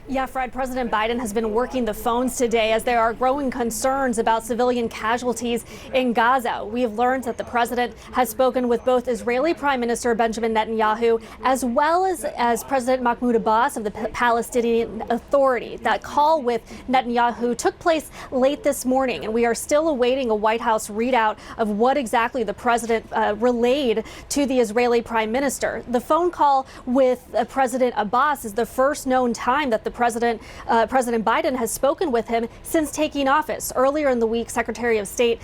Yeah, Fred, President Biden has been working the phones today as there are growing concerns about civilian casualties in Gaza. We have learned that the president has spoken with both Israeli Prime Minister Benjamin Netanyahu as well as President Mahmoud Abbas of the Palestinian Authority. That call with Netanyahu took place late this morning, and we are still awaiting a White House readout of what exactly the president relayed to the Israeli Prime Minister. The phone call with President Abbas is the first known time that the President Biden has spoken with him since taking office. Earlier in the week, Secretary of State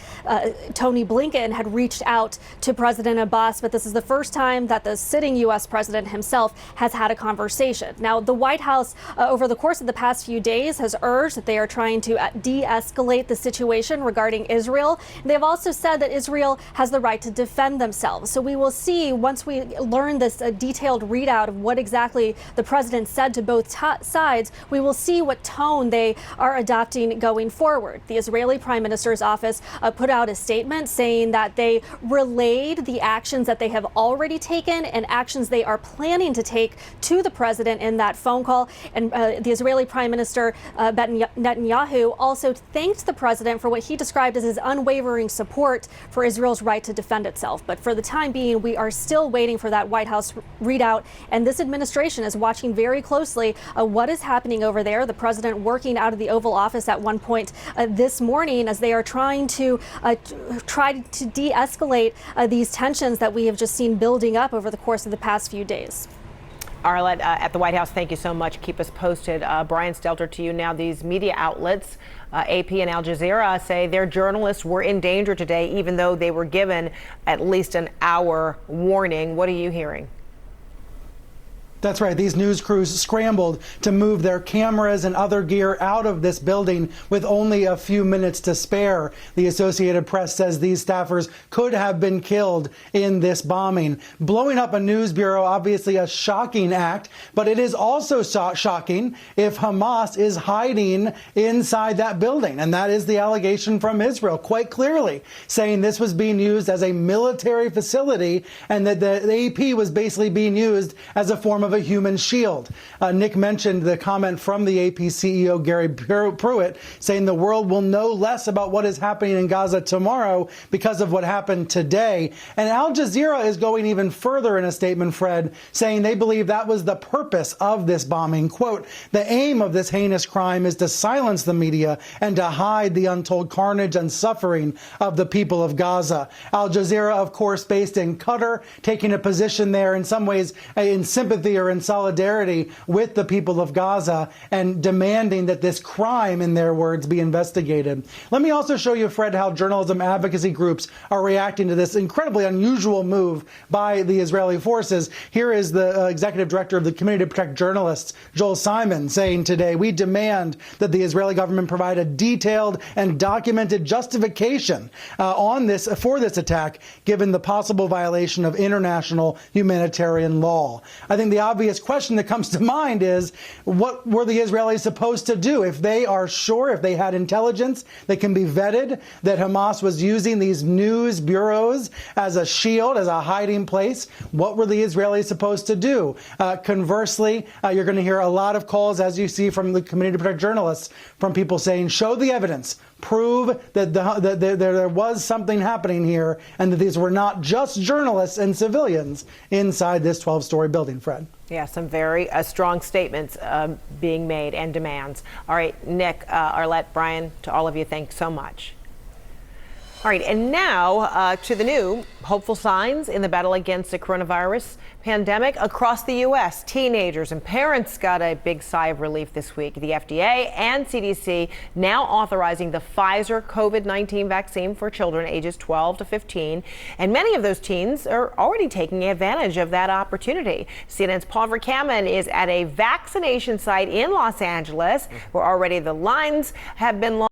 Tony Blinken had reached out to President Abbas, but this is the first time that the sitting U.S. president himself has had a conversation. Now, the White House, over the course of the past few days, has urged that they are trying to de-escalate the situation regarding Israel. They have also said that Israel has the right to defend themselves. So we will see, once we learn this detailed readout of what exactly the president said to both sides, we will see what tone they are adopting going forward. The Israeli Prime Minister's office put out a statement saying that they relayed the actions that they have already taken and actions they are planning to take to the president in that phone call. And the Israeli Prime Minister Netanyahu also thanked the president for what he described as his unwavering support for Israel's right to defend itself. But for the time being, we are still waiting for that White House readout, and this administration is watching very closely what is happening over there. The president working out of the Oval Office at one point this morning as they are trying to de-escalate these tensions that we have just seen building up over the course of the past few days. Arlette, at the White House, thank you so much. Keep us posted. Brian Stelter, to you now. These media outlets, AP and Al Jazeera, say their journalists were in danger today, even though they were given at least an hour warning. What are you hearing? That's right. These news crews scrambled to move their cameras and other gear out of this building with only a few minutes to spare. The Associated Press says these staffers could have been killed in this bombing. Blowing up a news bureau, obviously a shocking act, but it is also shocking if Hamas is hiding inside that building. And that is the allegation from Israel, quite clearly saying this was being used as a military facility and that the AP was basically being used as a form of a human shield. Nick mentioned the comment from the AP CEO, Gary Pruitt, saying the world will know less about what is happening in Gaza tomorrow because of what happened today. And Al Jazeera is going even further in a statement, Fred, saying they believe that was the purpose of this bombing. Quote, the aim of this heinous crime is to silence the media and to hide the untold carnage and suffering of the people of Gaza. Al Jazeera, of course, based in Qatar, taking a position there in some ways in sympathy or in solidarity with the people of Gaza and demanding that this crime, in their words, be investigated. Let me also show you, Fred, how journalism advocacy groups are reacting to this incredibly unusual move by the Israeli forces. Here is the executive director of the Committee to Protect Journalists, Joel Simon, saying today, we demand that the Israeli government provide a detailed and documented justification for this attack, given the possible violation of international humanitarian law. I think the obvious question that comes to mind is, what were the Israelis supposed to do? If they are sure, if they had intelligence that can be vetted, that Hamas was using these news bureaus as a shield, as a hiding place, what were the Israelis supposed to do? Conversely, you're going to hear a lot of calls, as you see from the Committee to Protect Journalists, from people saying, show the evidence, prove that there was something happening here and that these were not just journalists and civilians inside this 12-story building, Fred. Yeah, some very strong statements being made and demands. All right, Nick, Arlette, Brian, to all of you, thanks so much. All right, and now to the new hopeful signs in the battle against the coronavirus pandemic across the U.S. Teenagers and parents got a big sigh of relief this week. The FDA and CDC now authorizing the Pfizer COVID-19 vaccine for children ages 12 to 15. And many of those teens are already taking advantage of that opportunity. CNN's Paul Verkaman is at a vaccination site in Los Angeles where already the lines have been long.